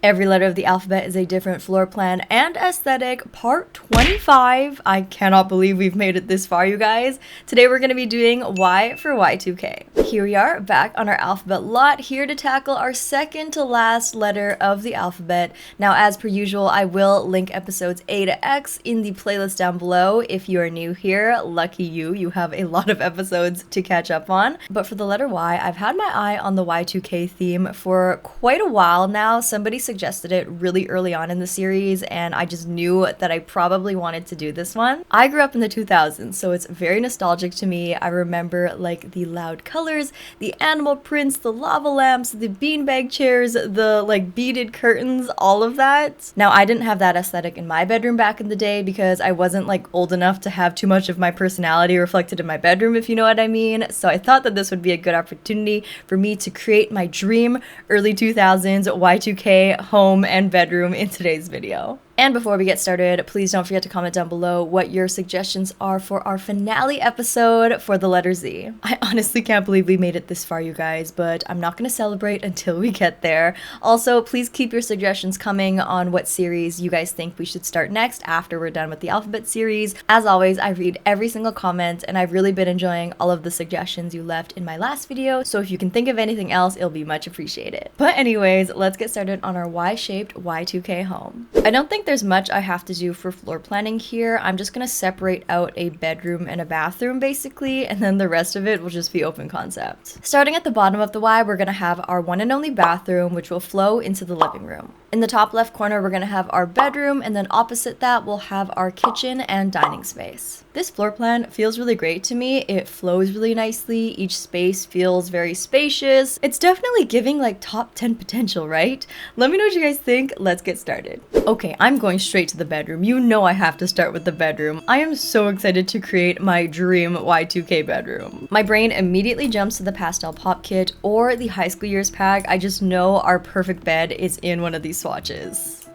Every letter of the alphabet is a different floor plan and aesthetic, part 25. I cannot believe we've made it this far, you guys. Today we're going to be doing Y for Y2K. Here we are, back on our alphabet lot, here to tackle our second to last letter of the alphabet. Now, as per usual, I will link episodes A to X in the playlist down below. If you are new here, lucky you have a lot of episodes to catch up on. But for the letter Y, I've had my eye on the Y2K theme for quite a while now. Somebody suggested it really early on in the series, and I just knew that I probably wanted to do this one. I grew up in the 2000s, so it's very nostalgic to me. I remember like the loud colors, the animal prints, the lava lamps, the beanbag chairs, the like beaded curtains, all of that. Now, I didn't have that aesthetic in my bedroom back in the day because I wasn't like old enough to have too much of my personality reflected in my bedroom, if you know what I mean. So I thought that this would be a good opportunity for me to create my dream early 2000s Y2K home and bedroom in today's video. And before we get started, please don't forget to comment down below what your suggestions are for our finale episode for the letter Z. I honestly can't believe we made it this far, you guys, but I'm not going to celebrate until we get there. Also, please keep your suggestions coming on what series you guys think we should start next after we're done with the alphabet series. As always, I read every single comment, and I've really been enjoying all of the suggestions you left in my last video, so if you can think of anything else, it'll be much appreciated. But anyways, let's get started on our Y-shaped Y2K home. I don't think there's much I have to do for floor planning here. I'm just gonna separate out a bedroom and a bathroom basically, and then the rest of it will just be open concept. Starting at the bottom of the Y, we're gonna have our one and only bathroom, which will flow into the living room. In the top left corner, we're gonna have our bedroom, and then opposite that, we'll have our kitchen and dining space. This floor plan feels really great to me. It flows really nicely. Each space feels very spacious. It's definitely giving like top 10 potential, right? Let me know what you guys think. Let's get started. Okay, I'm going straight to the bedroom. You know I have to start with the bedroom. I am so excited to create my dream Y2K bedroom. My brain immediately jumps to the pastel pop kit or the high school years pack. I just know our perfect bed is in one of these swatches.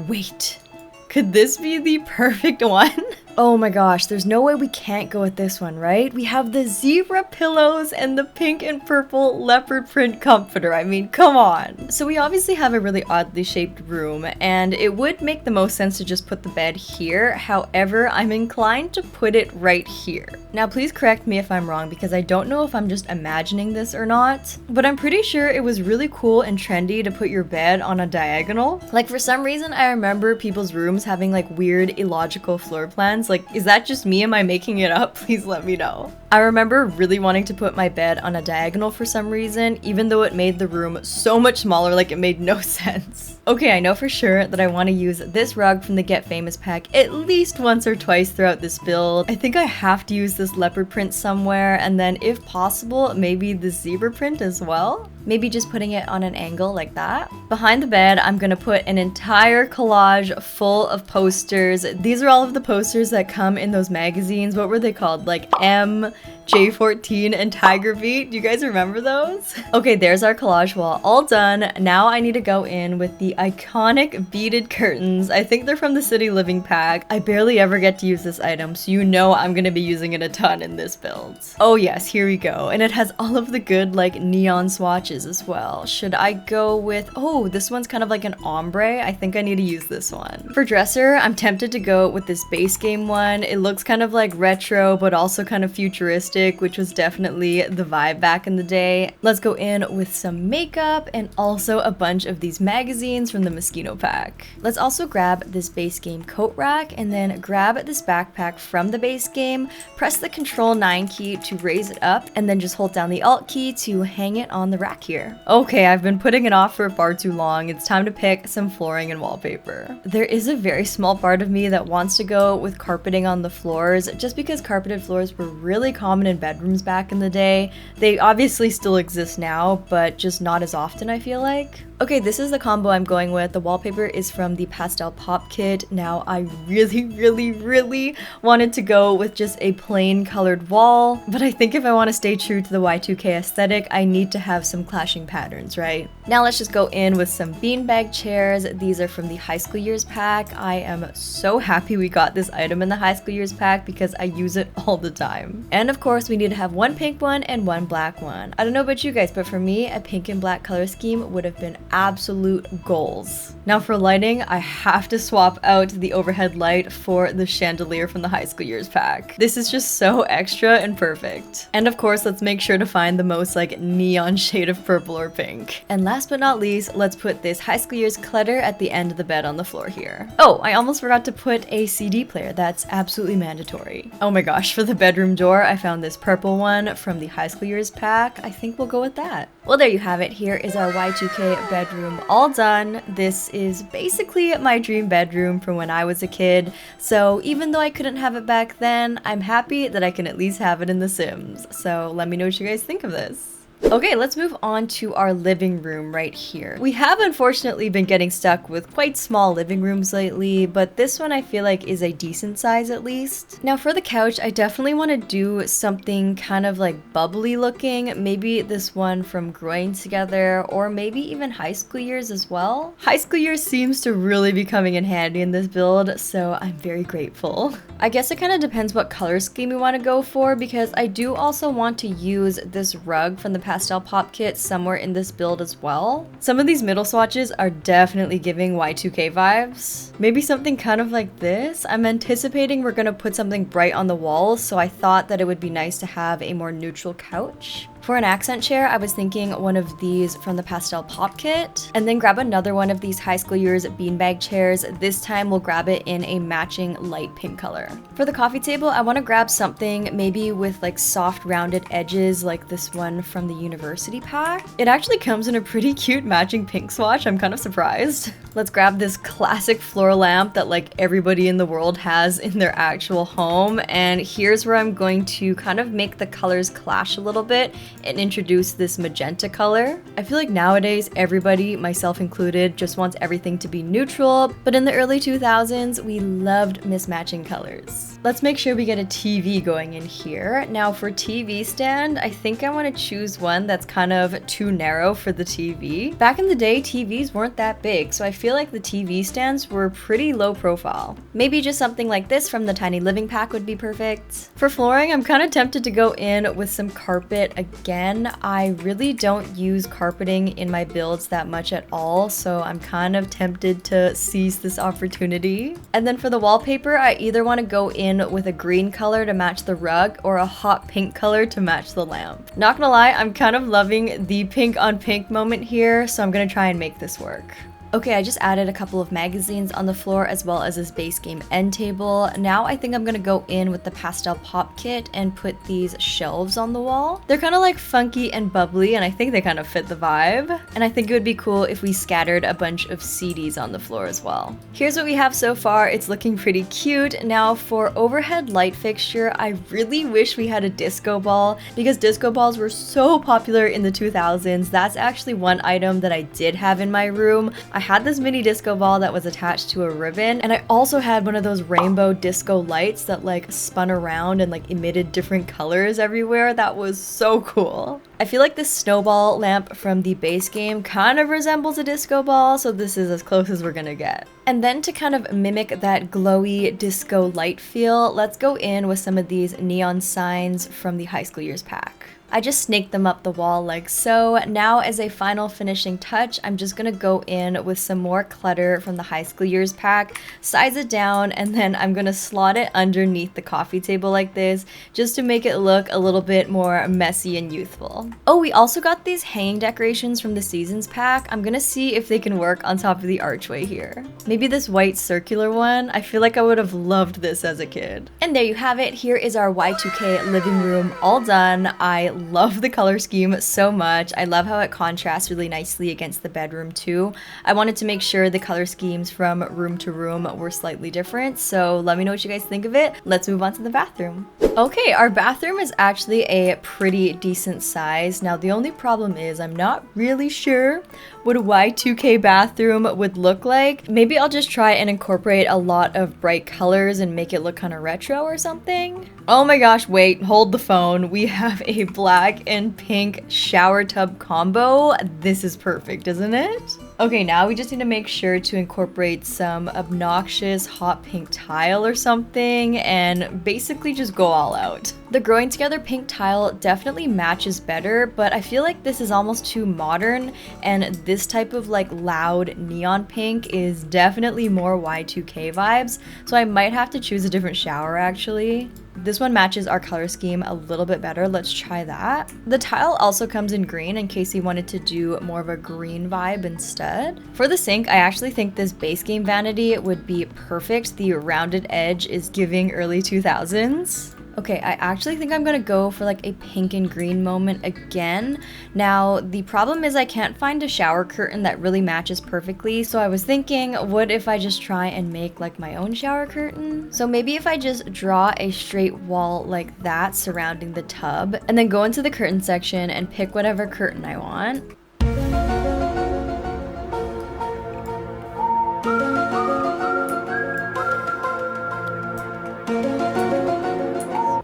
Wait, could this be the perfect one? Oh my gosh, there's no way we can't go with this one, right? We have the zebra pillows and the pink and purple leopard print comforter. I mean, come on. So we obviously have a really oddly shaped room, and it would make the most sense to just put the bed here. However, I'm inclined to put it right here. Now, please correct me if I'm wrong, because I don't know if I'm just imagining this or not, but I'm pretty sure it was really cool and trendy to put your bed on a diagonal. Like, for some reason, I remember people's rooms having like weird, illogical floor plans. Like, is that just me? Am I making it up? Please let me know. I remember really wanting to put my bed on a diagonal for some reason, even though it made the room so much smaller, like it made no sense. Okay, I know for sure that I want to use this rug from the Get Famous pack at least once or twice throughout this build. I think I have to use this leopard print somewhere, and then if possible, maybe the zebra print as well. Maybe just putting it on an angle like that. Behind the bed, I'm gonna put an entire collage full of posters. These are all of the posters that come in those magazines. What were they called? Like M, J14, and Tiger Beat. Do you guys remember those? Okay, there's our collage wall all done. Now I need to go in with the iconic beaded curtains. I think they're from the City Living pack. I barely ever get to use this item, so you know I'm gonna be using it a ton in this build. Oh yes, here we go. And it has all of the good like neon swatches as well. Should I go with, oh, this one's kind of like an ombre. I think I need to use this one. For dresser, I'm tempted to go with this base game one. It looks kind of like retro, but also kind of futuristic, which was definitely the vibe back in the day. Let's go in with some makeup and also a bunch of these magazines from the Moschino pack. Let's also grab this base game coat rack and then grab this backpack from the base game, press the Control 9 key to raise it up, and then just hold down the Alt key to hang it on the rack here. Okay, I've been putting it off for far too long. It's time to pick some flooring and wallpaper. There is a very small part of me that wants to go with carpeting on the floors, just because carpeted floors were really common in bedrooms back in the day. They obviously still exist now, but just not as often, I feel like. Okay, this is the combo I'm going with. The wallpaper is from the pastel pop kit. Now, I really wanted to go with just a plain colored wall, but I think if I want to stay true to the Y2K aesthetic, I need to have some clashing patterns, right? Now let's just go in with some beanbag chairs. These are from the high school years pack. I am so happy we got this item in the high school years pack because I use it all the time. And of course, we need to have one pink one and one black one. I don't know about you guys, but for me, a pink and black color scheme would have been absolute goals. Now for lighting, I have to swap out the overhead light for the chandelier from the high school years pack. This is just so extra and perfect. And of course, let's make sure to find the most like neon shade of purple or pink. And last but not least, let's put this high school years clutter at the end of the bed on the floor here. Oh, I almost forgot to put a CD player. That's absolutely mandatory. Oh my gosh, for the bedroom door, I found this purple one from the high school years pack. I think we'll go with that. Well, there you have it. Here is our Y2K bedroom all done. This is basically my dream bedroom from when I was a kid. So even though I couldn't have it back then, I'm happy that I can at least have it in The Sims. So let me know what you guys think of this. Okay, let's move on to our living room right here. We have unfortunately been getting stuck with quite small living rooms lately, but this one I feel like is a decent size at least. Now for the couch, I definitely want to do something kind of like bubbly looking. Maybe this one from Growing Together, or maybe even high school years as well. High school years seems to really be coming in handy in this build, so I'm very grateful. I guess it kind of depends what color scheme we want to go for, because I do also want to use this rug from the pastel pop kit somewhere in this build as well. Some of these middle swatches are definitely giving Y2K vibes. Maybe something kind of like this. I'm anticipating we're gonna put something bright on the walls, so I thought that it would be nice to have a more neutral couch. For an accent chair, I was thinking one of these from the pastel pop kit, and then grab another one of these high school years beanbag chairs. This time we'll grab it in a matching light pink color. For the coffee table, I want to grab something maybe with like soft rounded edges like this one from the university pack. It actually comes in a pretty cute matching pink swatch. I'm kind of surprised. Let's grab this classic floor lamp that like everybody in the world has in their actual home, and here's where I'm going to kind of make the colors clash a little bit and introduce this magenta color. I feel like nowadays everybody, myself included, just wants everything to be neutral, but in the early 2000s we loved mismatching colors. Let's make sure we get a TV going in here. Now for TV stand, I think I want to choose one that's kind of too narrow for the TV. Back in the day, TVs weren't that big, so I feel like the TV stands were pretty low profile. Maybe just something like this from the Tiny Living pack would be perfect. For flooring, I'm kind of tempted to go in with some carpet again. I really don't use carpeting in my builds that much at all, so I'm kind of tempted to seize this opportunity. And then for the wallpaper, I either want to go in with a green color to match the rug or a hot pink color to match the lamp. Not gonna lie, I'm kind of loving the pink on pink moment here, so I'm gonna try and make this work. Okay, I just added a couple of magazines on the floor as well as this base game end table. Now I think I'm gonna go in with the pastel pop kit and put these shelves on the wall. They're kind of like funky and bubbly, and I think they kind of fit the vibe. And I think it would be cool if we scattered a bunch of CDs on the floor as well. Here's what we have so far. It's looking pretty cute. Now for overhead light fixture, I really wish we had a disco ball, because disco balls were so popular in the 2000s. That's actually one item that I did have in my room. I had this mini disco ball that was attached to a ribbon, and I also had one of those rainbow disco lights that like spun around and like emitted different colors everywhere. That was so cool. I feel like this snowball lamp from the base game kind of resembles a disco ball, so this is as close as we're gonna get. And then to kind of mimic that glowy disco light feel, let's go in with some of these neon signs from the high school years pack. I just snaked them up the wall like so. Now as a final finishing touch, I'm just gonna go in with some more clutter from the high school years pack, size it down, and then I'm gonna slot it underneath the coffee table like this, just to make it look a little bit more messy and youthful. Oh, we also got these hanging decorations from the seasons pack. I'm gonna see if they can work on top of the archway here. Maybe this white circular one. I feel like I would have loved this as a kid. And there you have it. Here is our Y2K living room all done. I love the color scheme so much. I love how it contrasts really nicely against the bedroom too. I wanted to make sure the color schemes from room to room were slightly different, so let me know what you guys think of it. Let's move on to the bathroom. Okay, our bathroom is actually a pretty decent size. Now the only problem is I'm not really sure what a Y2K bathroom would look like. Maybe I'll just try and incorporate a lot of bright colors and make it look kind of retro or something. Oh my gosh, wait, hold the phone. We have a black and pink shower tub combo. This is perfect, isn't it? Okay, now we just need to make sure to incorporate some obnoxious hot pink tile or something and basically just go all out. The growing together pink tile definitely matches better, but I feel like this is almost too modern, and this type of like loud neon pink is definitely more Y2K vibes, so I might have to choose a different shower actually. This one matches our color scheme a little bit better. Let's try that. The tile also comes in green in case you wanted to do more of a green vibe instead. For the sink, I actually think this base game vanity would be perfect. The rounded edge is giving early 2000s. Okay, I actually think I'm gonna go for like a pink and green moment again. Now, the problem is I can't find a shower curtain that really matches perfectly, so I was thinking, what if I just try and make like my own shower curtain? So maybe if I just draw a straight wall like that surrounding the tub, and then go into the curtain section and pick whatever curtain I want.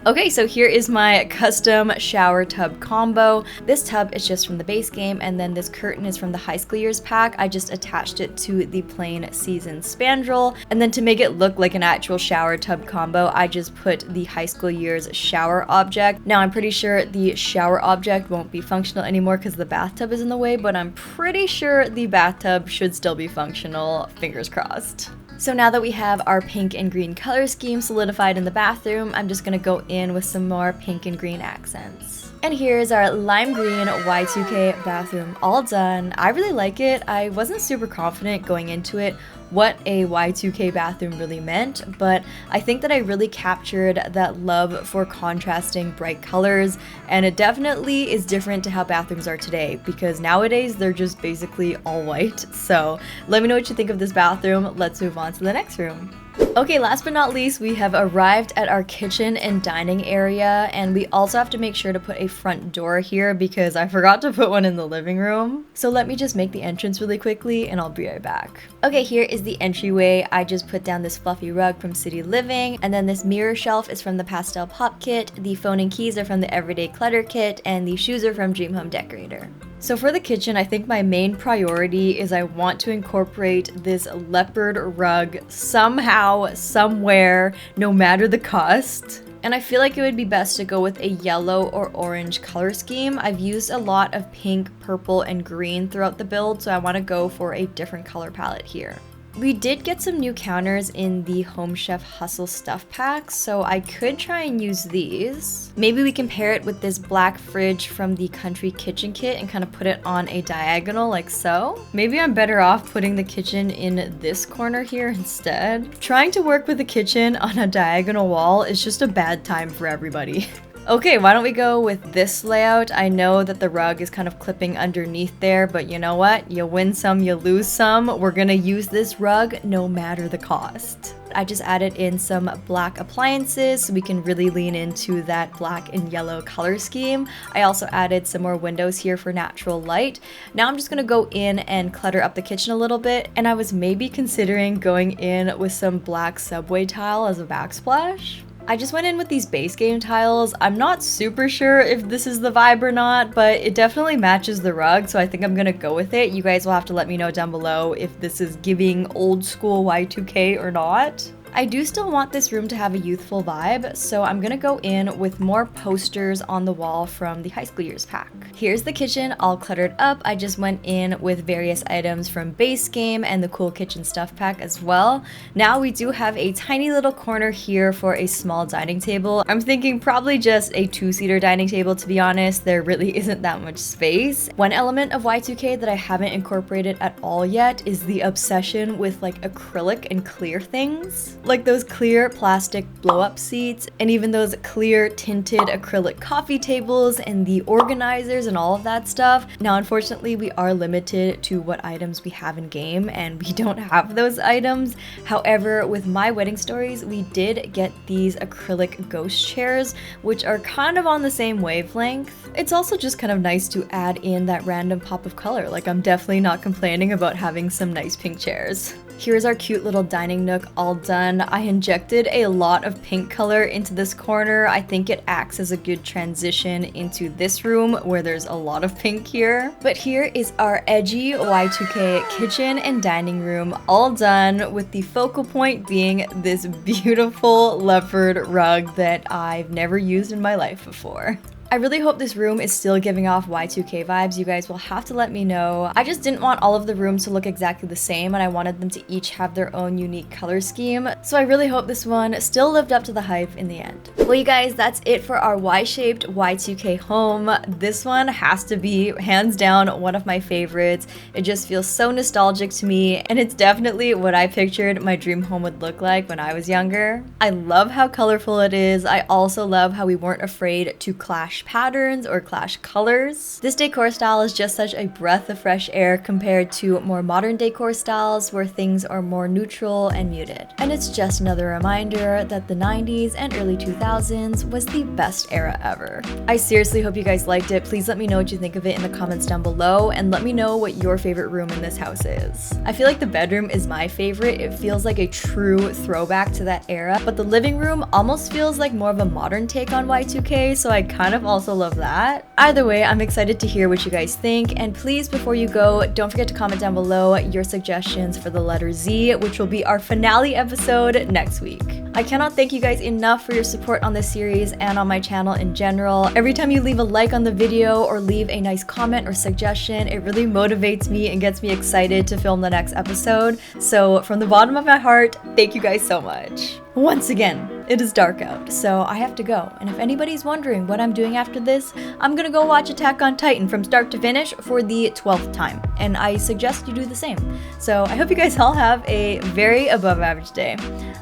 Okay, so here is my custom shower tub combo. This tub is just from the base game, and then this curtain is from the High School Years pack. I just attached it to the plain season spandrel, and then to make it look like an actual shower tub combo, I just put the High School Years shower object. Now I'm pretty sure the shower object won't be functional anymore because the bathtub is in the way, but I'm pretty sure the bathtub should still be functional, fingers crossed. So now that we have our pink and green color scheme solidified in the bathroom, I'm just gonna go in with some more pink and green accents. And here's our lime green Y2K bathroom all done. I really like it. I wasn't super confident going into it what a Y2K bathroom really meant, but I think that I really captured that love for contrasting bright colors, and it definitely is different to how bathrooms are today, because nowadays they're just basically all white. So let me know what you think of this bathroom. Let's move on to the next room. Okay, last but not least, we have arrived at our kitchen and dining area, and we also have to make sure to put a front door here because I forgot to put one in the living room. So let me just make the entrance really quickly and I'll be right back. Okay, here is the entryway. I just put down this fluffy rug from City Living, and then this mirror shelf is from the Pastel Pop Kit, the phone and keys are from the Everyday Clutter Kit, and the shoes are from Dream Home Decorator. So for the kitchen, I think my main priority is I want to incorporate this leopard rug somehow, somewhere, no matter the cost. And I feel like it would be best to go with a yellow or orange color scheme. I've used a lot of pink, purple, and green throughout the build, so I want to go for a different color palette here. We did get some new counters in the Home Chef Hustle stuff pack, so I could try and use these. Maybe we can pair it with this black fridge from the Country Kitchen Kit and kind of put it on a diagonal like so. Maybe I'm better off putting the kitchen in this corner here instead. Trying to work with the kitchen on a diagonal wall is just a bad time for everybody. Okay, why don't we go with this layout? I know that the rug is kind of clipping underneath there, but you know what? You win some, you lose some. We're gonna use this rug no matter the cost. I just added in some black appliances so we can really lean into that black and yellow color scheme. I also added some more windows here for natural light. Now I'm just gonna go in and clutter up the kitchen a little bit, and I was maybe considering going in with some black subway tile as a backsplash. I just went in with these base game tiles. I'm not super sure if this is the vibe or not, but it definitely matches the rug, so I think I'm gonna go with it. You guys will have to let me know down below if this is giving old school Y2K or not. I do still want this room to have a youthful vibe, so I'm gonna go in with more posters on the wall from the High School Years pack. Here's the kitchen all cluttered up. I just went in with various items from base game and the Cool Kitchen stuff pack as well. Now we do have a tiny little corner here for a small dining table. I'm thinking probably just a two-seater dining table, to be honest. There really isn't that much space. One element of Y2K that I haven't incorporated at all yet is the obsession with like acrylic and clear things. Like those clear plastic blow-up seats, and even those clear tinted acrylic coffee tables and the organizers and all of that stuff. Now unfortunately we are limited to what items we have in game, and we don't have those items. However, with my wedding stories, we did get these acrylic ghost chairs, which are kind of on the same wavelength. It's also just kind of nice to add in that random pop of color. Like, I'm definitely not complaining about having some nice pink chairs. Here's our cute little dining nook all done. I injected a lot of pink color into this corner. I think it acts as a good transition into this room where there's a lot of pink here. But here is our edgy Y2K kitchen and dining room all done, with the focal point being this beautiful leopard rug that I've never used in my life before. I really hope this room is still giving off Y2K vibes. You guys will have to let me know. I just didn't want all of the rooms to look exactly the same, and I wanted them to each have their own unique color scheme. So I really hope this one still lived up to the hype in the end. Well, you guys, that's it for our Y-shaped Y2K home. This one has to be, hands down, one of my favorites. It just feels so nostalgic to me, and it's definitely what I pictured my dream home would look like when I was younger. I love how colorful it is. I also love how we weren't afraid to clash patterns or clash colors. This decor style is just such a breath of fresh air compared to more modern decor styles where things are more neutral and muted. And it's just another reminder that the 90s and early 2000s was the best era ever. I seriously hope you guys liked it. Please let me know what you think of it in the comments down below, and let me know what your favorite room in this house is. I feel like the bedroom is my favorite. It feels like a true throwback to that era, but the living room almost feels like more of a modern take on Y2K, so I kind of also love that. Either way, I'm excited to hear what you guys think, and please, before you go, don't forget to comment down below your suggestions for the letter Z, which will be our finale episode next week. I cannot thank you guys enough for your support on this series and on my channel in general. Every time you leave a like on the video or leave a nice comment or suggestion, it really motivates me and gets me excited to film the next episode. So from the bottom of my heart, thank you guys so much. Once again, it is dark out, so I have to go. And if anybody's wondering what I'm doing after this, I'm gonna go watch Attack on Titan from start to finish for the 12th time. And I suggest you do the same. So I hope you guys all have a very above average day.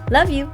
Love you!